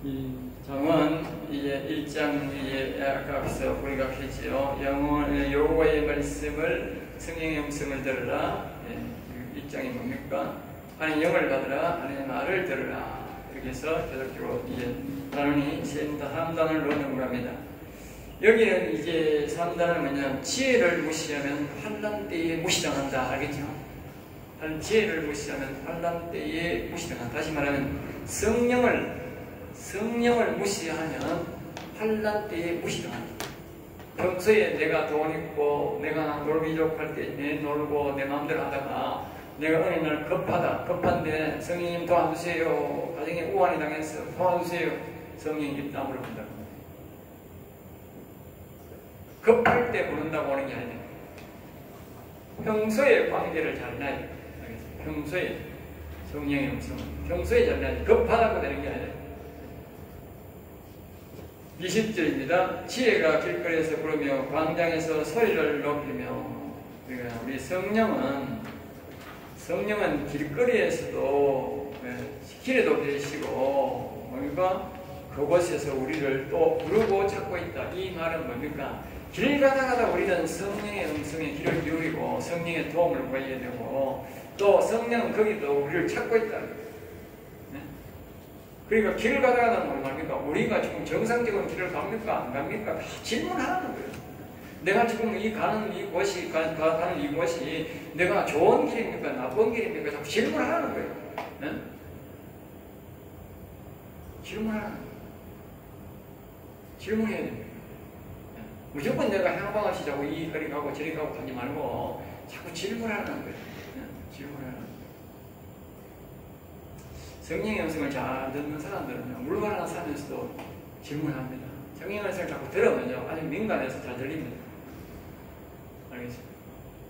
이 장은 이제 1장 이제 아까서 우리가 했지요. 여호와의 말씀을 성령의 음성을 들으라. 1장이 뭡니까? 하나님 영을 받으라. 하나님의 말을 들으라. 이렇게 해서 계속적으로 이제 하나님이 3단을 넣는 겁니다. 여기는 이제 3단은 뭐냐? 지혜를 무시하면 환난 때에 무시당한다. 알겠죠? 지혜를 무시하면 환난 때에 무시당한다. 다시 말하면 성령을 무시하면 환난 때에 무시당한다. 평소에 내가 돈 있고 내가 놀기 좋을 때 내 놀고 내 마음대로 하다가 내가 어느 날 급한데 성령님 도와주세요. 가정에 우환이 당해서 도와주세요. 성령님 나무를 본다고. 급할 때 부른다고 하는 게 아니에요. 평소에 관계를 잘 놔야 돼요. 평소에 성령의 음성은 평소에 잘 놔야 돼요. 급하다고 되는 게 아니에요. 20절입니다. 지혜가 길거리에서 부르며 광장에서 소리를 높이며. 그러니까 우리 성령은 길거리에서도 길에도 계시고 뭡니까? 그곳에서 우리를 또 부르고 찾고 있다. 이 말은 뭡니까? 길 가다가다 우리는 성령의 음성에 귀를 기울이고 성령의 도움을 구해야 되고 또 성령은 거기도 우리를 찾고 있다. 그러니까 길을 가다가는 뭘 말입니까? 우리가 지금 정상적인 길을 갑니까? 안 갑니까? 다 질문하는 거예요. 내가 지금 가는 이곳이 내가 좋은 길입니까? 나쁜 길입니까? 자꾸 질문하는 거예요. 네? 질문해야 됩니다. 무조건 내가 향방하시자고 이 거리 가고 저리 가고 하지 말고 자꾸 질문하는 거예요. 질문하는 거예요. 성령의 음성을 잘 듣는 사람들은요, 물건 하나 사면서도 질문합니다. 성령의 음성을 자꾸 들으면요, 아주 민감해서 잘 들립니다. 알겠습니다.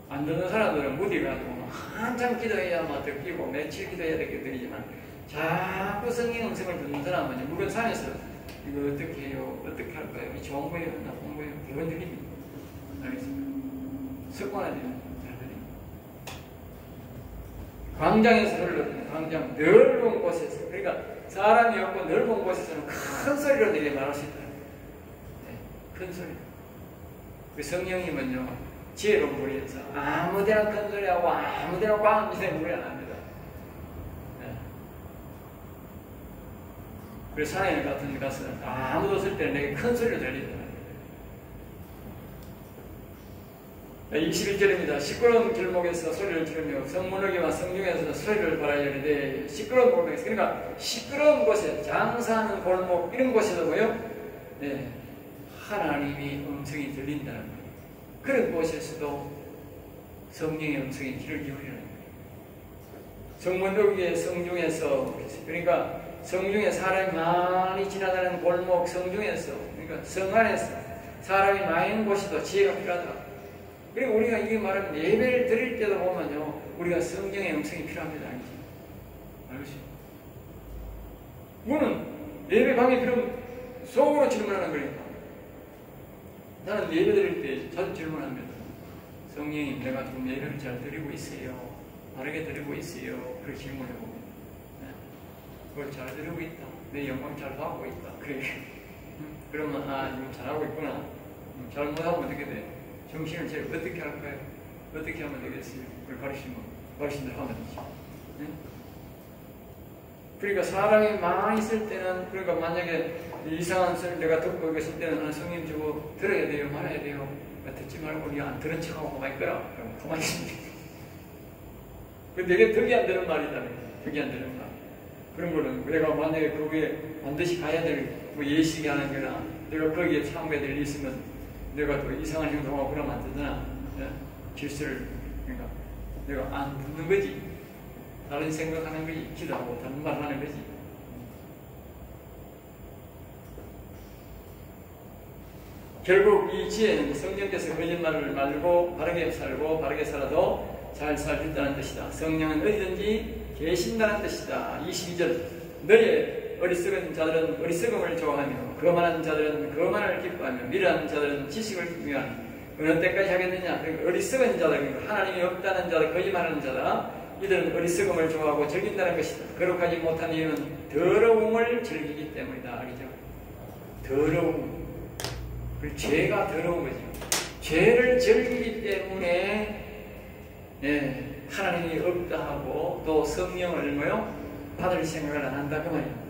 안 듣는 사람들은 무디가지고 한참 기도해야만 듣기고 며칠 기도해야 되게 들리지만 자꾸 성령의 음성을 듣는 사람은 물건 사면서 이거 어떻게 해요? 어떻게 할 거예요? 이 좋은 거예요? 나쁜 거예요? 대부분 들립니다. 알겠습니다. 습관화되면 잘 들립니다. 광장에서 흘러요. 광장, 넓은 곳에서. 그러니까 사람이 없고 넓은 곳에서는 큰 소리로 내게 말할 수 있다. 네, 큰 소리. 그 성령님은요, 지혜로운 분이어서 아무데나 큰 소리하고 아무데나 꽝 이상 소리 안 합니다. 네. 그래서 산에 같은 데 가서 아무도 없을 때는 내게 큰 소리로 들리더라고요. 21절입니다. 시끄러운 길목에서 소리를 지르며 성문에게와 성중에서 소리를 발하여리되 시끄러운 골목에서, 그러니까 시끄러운 곳에 장사하는 골목 이런 곳에도 뭐요? 네, 하나님이 음성이 들린다는 거예요. 그런 곳에서도 성령의 음성이 귀를 기울이는 거예요. 성문역에 성중에서, 그러니까 성중에 사람이 많이 지나다니는 골목 성중에서, 그러니까 성 안에서 사람이 많이 있는 곳에도 지혜가 필요하다. 그리고 우리가 이 말은 예배를 드릴 때도 보면요, 우리가 성령의 음성이 필요합니다. 알겠죠? 이거는 예배 방에 필요하면 속으로 질문하는 거니까. 나는 예배 드릴 때 자주 질문합니다. 성령님, 내가 지금 예배를 잘 드리고 있어요? 바르게 드리고 있어요? 그렇게 질문해 봅니다. 네. 그걸 잘 드리고 있다. 내 영광 잘 받고 있다. 그래. 그러면, 지금 잘하고 있구나. 잘못하면 어떻게 돼? 정신을 제일 어떻게 할까요? 어떻게 하면 되겠어요? 그걸 가르치면 하면 되죠. 네? 그러니까 사람이 많이 있을 때는, 그러니까 만약에 이상한 소리를 내가 듣고 있을 때는 성님 저거 들어야 돼요? 말아야 돼요? 듣지 말고 네가 안 들은 척하고 가만히 있거라. 그럼 가만히 있으면 돼. 근데 이게 덕이 안 되는 말이잖아요. 덕이 안 되는 말. 그런 거는 내가 만약에 거기에 반드시 가야 될 뭐 예식이 하는 거나 내가 거기에 참가해야 될 일이 있으면 내가 또 이상한 행동하고 그러면 안 되잖아. 네? 질서를, 그러니까 내가 안 듣는 거지. 다른 생각하는 거지. 기도하고 다른 말 하는 거지. 결국 이 지혜는 성령께서 거짓말을 말고 바르게 살고 바르게 살아도 잘 살 수 있다는 뜻이다. 성령은 어디든지 계신다는 뜻이다. 22절 너의 어리석은 자들은 어리석음을 좋아하며 거만한 자들은 거만을 기뻐하며 미련한 자들은 지식을 기뻐하며 어느 때까지 하겠느냐. 그러니까 어리석은 자들, 하나님이 없다는 자들, 거짓말하는 자다. 이들은 어리석음을 좋아하고 즐긴다는 것이다. 거룩하지 못한 이유는 더러움을 즐기기 때문이다. 알겠죠? 더러움. 그 죄가 더러운 거죠. 죄를 즐기기 때문에 하나님이 없다 하고 또 성령을 뭐요? 받을 생각을 안 한다 그 말이에요.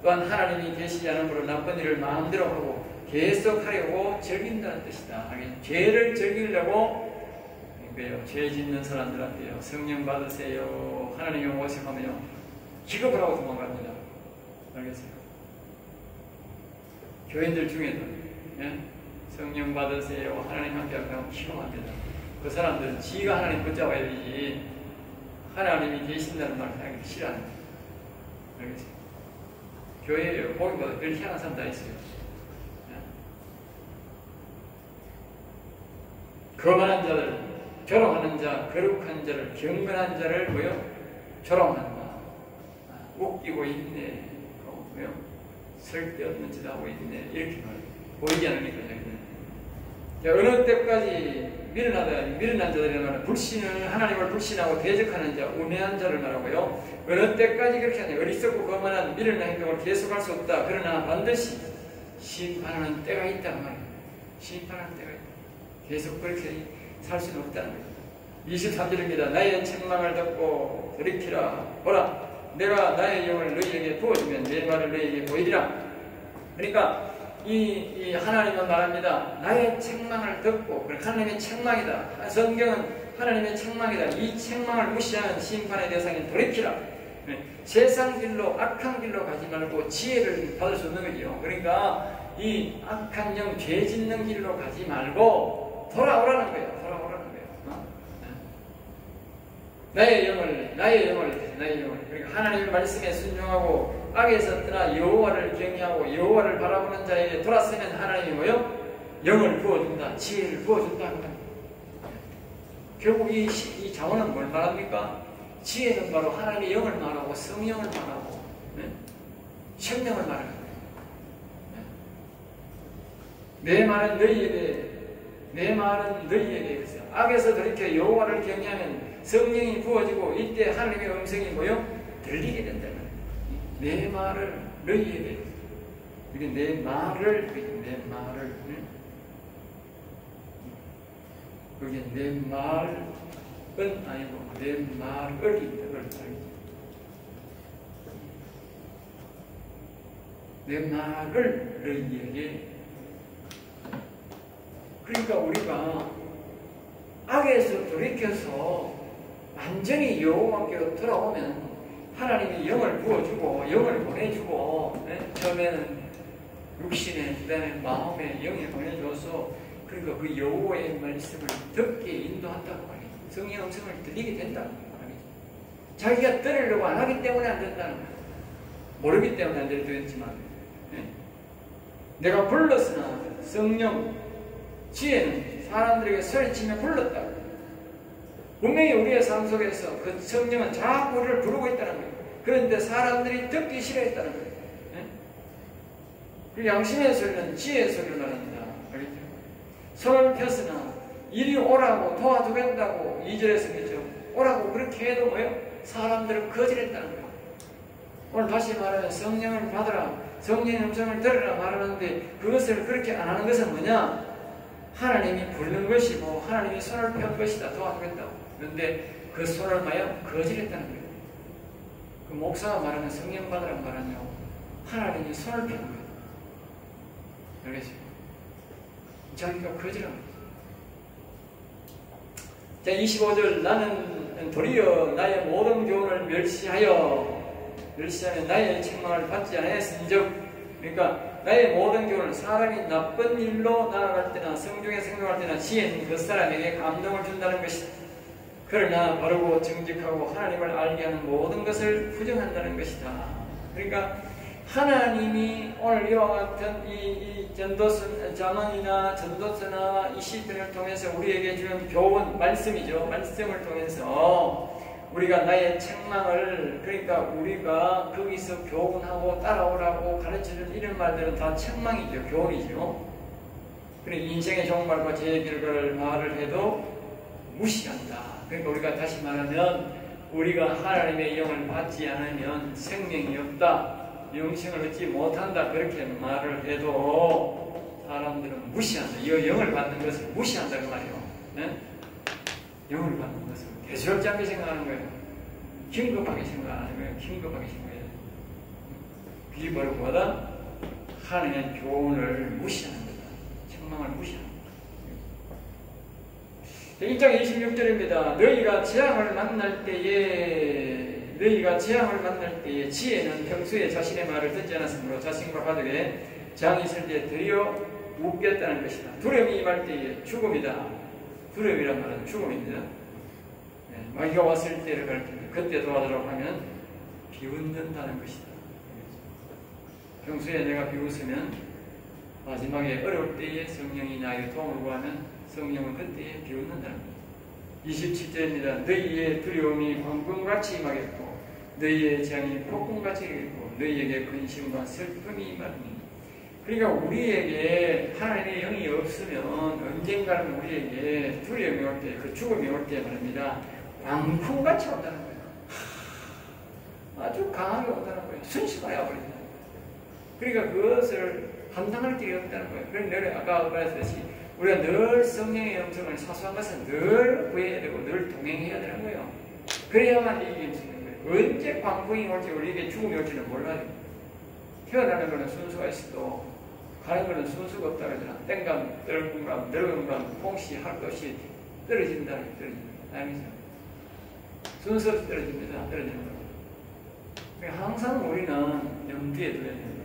또한 하나님이 계시지 않으므로 나쁜 일을 마음대로 하고 계속 하려고 즐긴다는 뜻이다. 죄를 즐기려고 죄 짓는 사람들한테요. 성령 받으세요. 하나님이 오시면요. 기겁을 하고 도망갑니다. 알겠어요? 교인들 중에도 성령 받으세요. 하나님 함께 하면 기겁합니다. 그 사람들은 지가 하나님 붙잡아야 되지 하나님이 계신다는 말을 하기 싫어하는 거예요. 알겠어요? 교회에 보기보다 늘 희한한 사람 다 있어요. 거만한 자들, 조롱하는 자, 거룩한 자를, 경건한 자를 뭐요? 조롱한다. 웃기고 있네. 뭐요? 쓸데없는 짓 하고 있네. 이렇게 말해요. 보이지 않으니까 자기는. 어느 때까지 미련한 자들이란 말은 불신을, 하나님을 불신하고 대적하는 자, 우매한 자를 말하고요. 어느 때까지 그렇게 하냐. 어리석고 거만한 미련한 행동을 계속할 수 없다. 그러나 반드시 심판하는 때가 있다는 말이에요. 심판하는 때가 있다. 계속 그렇게 살 수는 없다는 거예요. 23절입니다. 나의 책망을 듣고 돌이키라. 보라, 내가 나의 영을 너희에게 부어주면 내 말을 너희에게 보이리라. 그러니까 이 하나님은 말합니다. 나의 책망을 듣고, 하나님의 책망이다. 성경은 하나님의 책망이다. 이 책망을 무시하는 심판의 대상인 돌이키라. 세상 길로, 악한 길로 가지 말고 지혜를 받을 수 있는 거죠. 그러니까 이 악한 영, 죄 짓는 길로 가지 말고 돌아오라는 거예요. 돌아오라는 거예요. 나의 영을. 그러니까 하나님의 말씀에 순종하고 악에서 떠나 여호와를 경외하고 여호와를 바라보는 자에게 돌아서면 하나님이 뭐요? 영을 부어준다. 지혜를 부어준다. 결국 이 자원은 뭘 말합니까? 지혜는 바로 하나님의 영을 말하고 성령을 말하고 성령을 말하는 거예요. 내 말은 너희에게 악에서 돌이켜 여호와를 경외하면 성령이 부어지고 이때 하나님의 음성이 뭐요? 들리게 된다는 거예요. 내 말을 너희에게, 이게 내 말을 그게 내 말은 아니고 내 말을 내 말을 너희에게. 그러니까 우리가 악에서 돌이켜서 완전히 여호와께로 돌아오면 하나님이 영을 부어주고 영을 보내주고 처음에는 육신에 그다음에 마음에 영을 보내줘서 그러니까 그 여호와의 말씀을 듣게 인도한다고 말이에요. 성령 음성을 들리게 된다고 말이에요. 자기가 들으려고 안 하기 때문에 안 된다는 거예요. 모르기 때문에 안 될 수도 있지만 내가 불렀으나 성령 지혜는 사람들에게 소리치며 불렀다. 분명히 우리의 삶 속에서 그 성령은 자꾸 우리를 부르고 있다는 거예요. 그런데 사람들이 듣기 싫어했다는 거예요. 그 양심의 소리는 지혜의 소리를 말합니다. 알겠죠? 손을 폈으나 이리 오라고 도와주겠다고 2절에서 그죠? 오라고 그렇게 해도 뭐예요? 사람들은 거절했다는 거예요. 오늘 다시 말하면 성령을 받으라, 성령의 음성을 들으라 말하는데 그것을 그렇게 안 하는 것은 뭐냐? 하나님이 부르는 것이고 하나님이 손을 편 것이다. 도와주겠다고. 그런데 그 손을 마여 거절했다는 거예요. 그 목사가 말하는 성령 받으라고 말하면 하나님이 손을 편 거예요. 알겠어요? 자기가 거절한 거예요. 자, 25절 나는 도리어 나의 모든 교훈을 멸시하면 나의 책망을 받지 않았은즉. 그러니까 나의 모든 교훈은 사람이 나쁜 일로 나아갈 때나 성중에 생각할 때나 지혜는 그 사람에게 감동을 준다는 것이다. 그러나 바르고 정직하고 하나님을 알게 하는 모든 것을 부정한다는 것이다. 그러니까 하나님이 오늘 이와 같은 이 전도서, 자문이나 전도서나 이 시편을 통해서 우리에게 주는 교훈, 말씀이죠. 말씀을 통해서 우리가 나의 책망을, 그러니까 우리가 거기서 교훈하고 따라오라고 가르쳐주는 이런 말들은 다 책망이죠. 교훈이죠. 그리고 인생의 종말과 제 결과를 말을 해도 무시한다. 그러니까 우리가 다시 말하면 우리가 하나님의 영을 받지 않으면 생명이 없다, 영생을 얻지 못한다, 그렇게 말을 해도 사람들은 무시한다. 이 영을 받는 것을 무시한다는 말이에요. 네? 영을 받는 것을 대수롭지 않게 생각하는 거예요. 긴급하게 생각하는 거예요. 긴급하게 생각해요. 그게 바로 뭐다? 하나님의 교훈을 무시하는 거다. 책망을 무시하는 거다. 1장 26절입니다. 너희가 재앙을 만날 때에 지혜는 평소에 자신의 말을 듣지 않았으므로 자신과 가족에 재앙이 있을 때 드디어 웃겼다는 것이다. 두려움이 임할 때에 죽음이다. 두려움이란 말은 죽음입니다. 마귀가 왔을 때를 가르칩니다. 그때 도와주라고 하면 비웃는다는 것이다. 평소에 내가 비웃으면 마지막에 어려울 때에 성령이 나에게 도움을 구하면 성령은 그때에 비웃는다는 것이다. 27절입니다. 너희의 두려움이 광풍같이 임하겠고 너희의 재앙이 폭풍같이 임하겠고 너희에게 근심과 슬픔이 임하리니. 그러니까 우리에게 하나님의 영이 없으면 언젠가는 우리에게 두려움이 올 때, 그 죽음이 올 때 말입니다. 광풍같이 온다는 거예요. 아주 강하게 온다는 거예요. 순식간에 와버린다는 거예요. 그러니까 그것을 감당할 길이 없다는 거예요. 그래서 아까 말했듯이 우리가 늘 성령의 음성을, 사소한 것은 늘 구해야 되고 늘 동행해야 되는 거예요. 그래야만 이길 수 있는 거예요. 언제 광풍이 올지 우리에게 죽음이 올지는 몰라요. 태어나는 것은 순수가 있어도 가는 것은 순수가 없다 그러잖아. 땡감, 늙은감, 늙은감, 홍시, 할것 없이 떨어진다. 알겠죠? 순수 없이 떨어집니다. 떨어지는 거예요. 그러니까 항상 우리는 염두에 둬야 됩니다.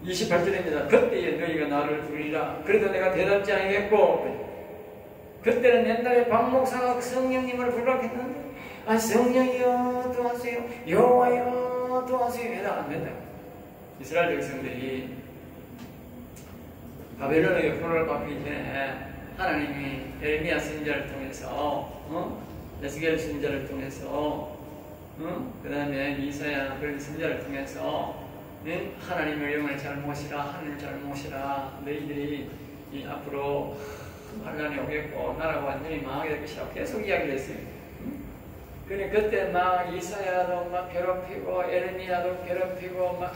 28절입니다. 그때에 너희가 나를 부르리라. 그래도 내가 대답지 아니겠고. 그때는 옛날에 박 목사가 성령님을 부르겠는데, 아, 성령이여 도와주세요, 여호와여 도와주세요 해도 안 된다. 이스라엘 백성들이 바벨론에게 포로를 받기 전에 하나님이 에레미야 선지자를 통해서, 에스겔 선지자를 통해서, 그 다음에 이사야 그런 선지자를 통해서 하나님의 영을 잘 모시라, 하나님을 잘 모시라, 너희들이 앞으로 환란이 오겠고 나라가 완전히 망하게 될 것이라고 계속 이야기를 했어요. 그런데 그때 막 이사야도 막 괴롭히고 에레미야도 괴롭히고 막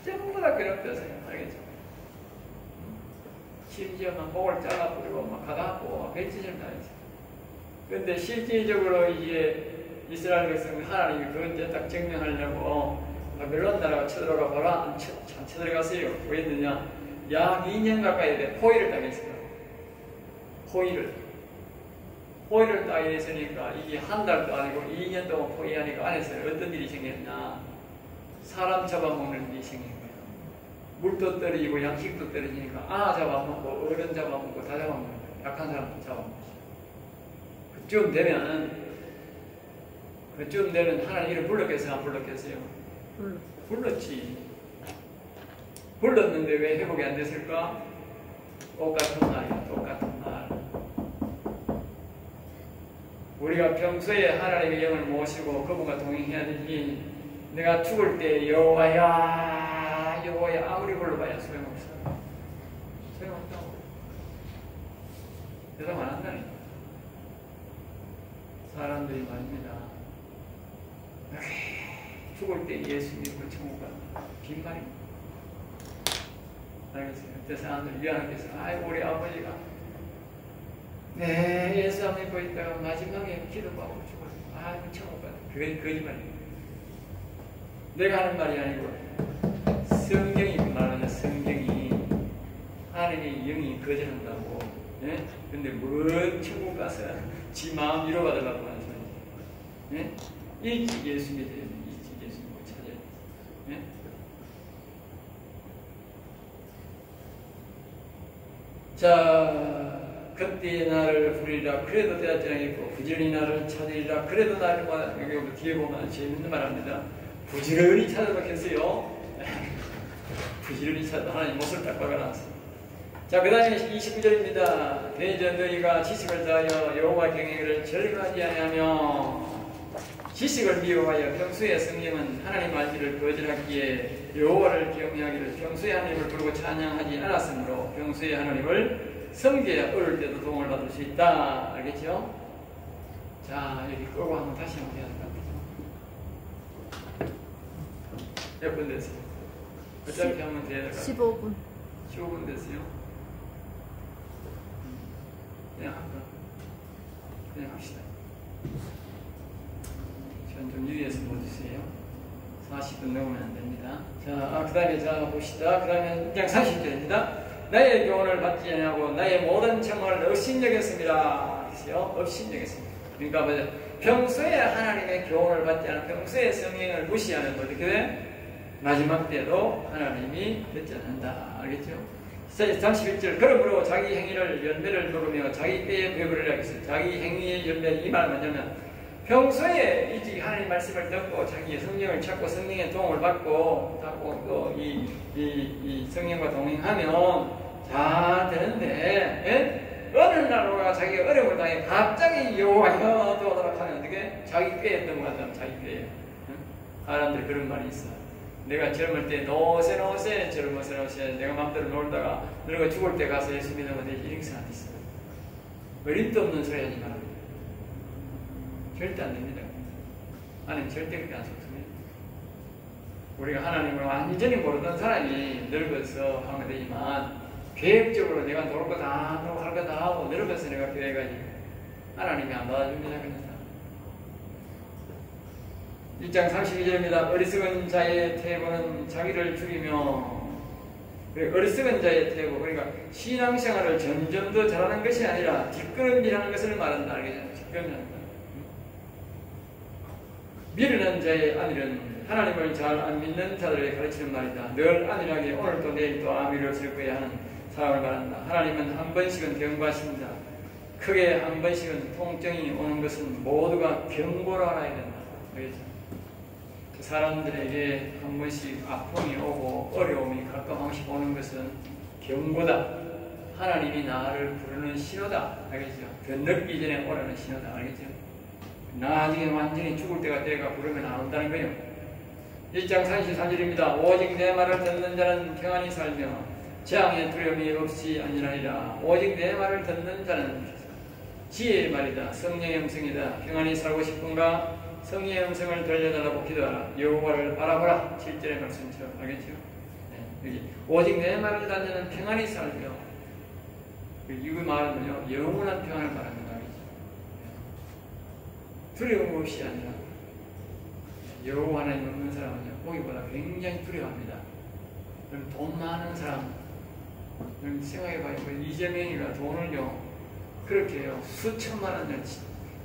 전부 다 괴롭혔어요. 알겠죠? 심지어 막 목을 잘라버리고 막 가다고 막 벨짓을 당했어요. 그런데 실질적으로 이제 이스라엘 백성은 하나님이 그건 딱 증명하려고 바벨론 나라가 쳐들어가 보라. 참 쳐들어갔어요. 왜 했느냐? 약 2년 가까이 돼 포위를 당했어요. 포위를 당했으니까 이게 한 달도 아니고 2년 동안 포위하니까 안에서 어떤 일이 생겼냐? 사람 잡아먹는 일이 생긴 거예요. 물도 떨어지고 양식도 떨어지니까 아 잡아먹고 어른 잡아먹고 다 잡아먹는 거예요. 약한 사람도 잡아먹고. 그쯤 되면 하나님을 불렀겠어요? 안 불렀겠어요? 불렀지. 불렀는데 왜 회복이 안 됐을까? 똑같은 말이야. 똑같은 말. 우리가 평소에 하나님의 영을 모시고 그분과 동행해야 되지. 내가 죽을 때 여호와야 여호와야 아무리 불러봐야 소용없어. 소용없다고. 대답 안 한다니까. 사람들이 말입니다. 죽을 때 예수 믿고 천국 간다. 빈말입니다. 알겠어요? 그때 사람들이 미안하게 해서 아이고 우리 아버지가 네 예수 안 믿고 있다가 마지막에 기도하고 죽었어. 아이고 천국 간다. 그게 거짓말입니다. 내가 하는 말이 아니고 성경이 말하는 성경이 하나님의 영이 거절한다고. 예? 근데 뭔 천국 가서 지 마음 위로받으려고 하는 소리. 예? 일찍 예수 믿어야 돼. 일찍 예수 믿고 찾아야 돼. 예? 자, 그때 나를 부르리라. 그래도 대답지 않겠고 부지런히 나를 찾으리라. 그래도 나를 여기 뒤에 보면 재밌는 말 합니다. 부지런히 찾아놓겠어요. 부지런히 찾아 하나님 못을 딱 박아놨어요. 자, 그 다음에 29절입니다. 대저 너희가 지식을 다하여 여호와 경외를 절거하지 아니하며 지식을 미워하여 평소에 성령은 하나님 알기를 거절하기에 여호와를 경외하기를 평소에 하나님을 부르고 찬양하지 않았으므로 평소에 하나님을 섬겨야 어릴 때도 도움을 받을 수 있다. 알겠죠? 자, 여기 끄고 한번 다시 한번 해야 될 것 같아요. 몇 분 됐어요? 어차피 하면 돼야 될 것 같아요. 15분. 15분 됐어요? 그냥 할까? 그냥 합시다. 전 좀 유의해서 보주세요. 40분 넘으면 안 됩니다. 자, 그 다음에 자 봅시다. 그 다음에 6장 40절입니다. 나의 교훈을 받지 아니하고 나의 모든 청을 업신여겼습니다. 그래서요, 업신여겼습니다. 그러니까 뭐죠? 평소에 하나님의 교훈을 받지 않은, 평소에 성령을 무시하는 거 어떻게 돼? 마지막 때도 하나님이 듣지 않는다. 알겠죠? 31절 그러므로 자기 행위를 열매를 먹으며 자기 때에 배부르라 했어요. 자기 행위의 열매를 이 말은 뭐냐면 평소에 이 하나님 말씀을 듣고 자기의 성령을 찾고 성령의 도움을 받고 또 이 성령과 동행하면 잘 되는데, 예? 어느 날 자기가 어려움을 당해 갑자기 여호와여 또 오도록 하면 어떻게? 자기 꾀에 넘어간다면 자기 꾀에. 사람들이 그런 말이 있어. 내가 젊을 때 노세 젊어서 내가 마음대로 놀다가 늙어 죽을 때 가서 예수 믿으면 되지 이런 사람이 있어. 어림도 없는 소리 하지 마라. 절대 안 됩니다. 하나님 절대 그렇게 안 속습니다. 우리가 하나님을 완전히 모르던 사람이 늙어서 하면 되지만 계획적으로 내가 놀 거 다 하고 할 거 다 하고 늙어서 내가 계획하지 하나님이 안 받아줍니다. 그런 사람. 1장 32절입니다. 어리석은 자의 태보는 자기를 죽이며, 어리석은 자의 태보, 그러니까 신앙생활을 점점 더 잘하는 것이 아니라 뒷걸음질하는 것을 말한다. 알겠죠? 뒷걸음질하는 것. 미련한 자의 안일은 하나님을 잘 안 믿는 자들에게 가르치는 말이다. 늘 안일하게 오늘도 내일도 아미를 즐거워야 하는 사람을 말한다. 하나님은 한 번씩은 경고하십니다. 크게 한 번씩은 통증이 오는 것은 모두가 경고를 알아야 된다. 알겠죠? 그 사람들에게 한 번씩 아픔이 오고 어려움이 가끔 한 번씩 오는 것은 경고다. 하나님이 나를 부르는 신호다. 알겠죠? 더 늦기 전에 오라는 신호다. 알겠죠? 나중에 완전히 죽을 때가 되가 부르면 안 온다는 거예요. 1장 33절입니다. 오직 내 말을 듣는 자는 평안히 살며 재앙의 두려움이 없이 안전하리라. 오직 내 말을 듣는 자는 지혜의 말이다. 성령의 음성이다. 평안히 살고 싶은가? 성령의 음성을 들려달라고 기도하라. 여호와를 바라보라. 7절의 말씀처럼. 알겠죠? 네, 여기 오직 내 말을 듣는 자는 평안히 살며, 이 말은 뭐냐? 영원한 평안을 말하는 거 알겠죠? 두려움 없이 아니라 여호와 하나님 없는 사람은요, 보기보다 굉장히 두려워합니다. 그럼 돈 많은 사람, 생각해봐요. 이재명이가 돈을요, 그렇게 해요. 수천만 원을,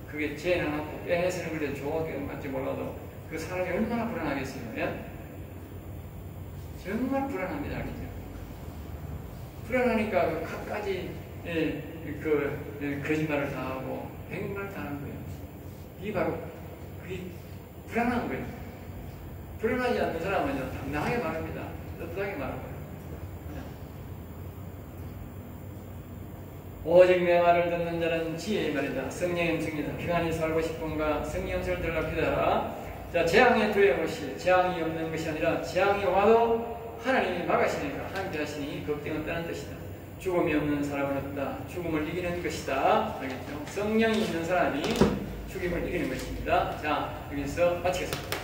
그게 재난하고 빼내서는 그래 좋았겠는 건지 몰라도 그 사람이 얼마나 불안하겠어요. 예? 정말 불안합니다. 알겠죠? 불안하니까 갖가지 거짓말을 다 하고 백말 다 하는 거예요. 이게 바로 그게 불안한 거예요. 불안하지 않는 사람은요, 당당하게 말합니다. 떳떳하게 말합니다. 오직 내 말을 듣는 자는 지혜의 말이다. 성령의 음성이다. 평안히 살고 싶은가? 성령의 음성을 들으라 기도하라. 자, 재앙에 두려움 없이, 재앙이 없는 것이 아니라 재앙이 와도 하나님이 막으시니까 함께 하시니 걱정은 떠난 뜻이다. 죽음이 없는 사람은 없다. 죽음을 이기는 것이다. 알겠죠? 성령이 있는 사람이 죽임을 이기는 것입니다. 자, 여기서 마치겠습니다.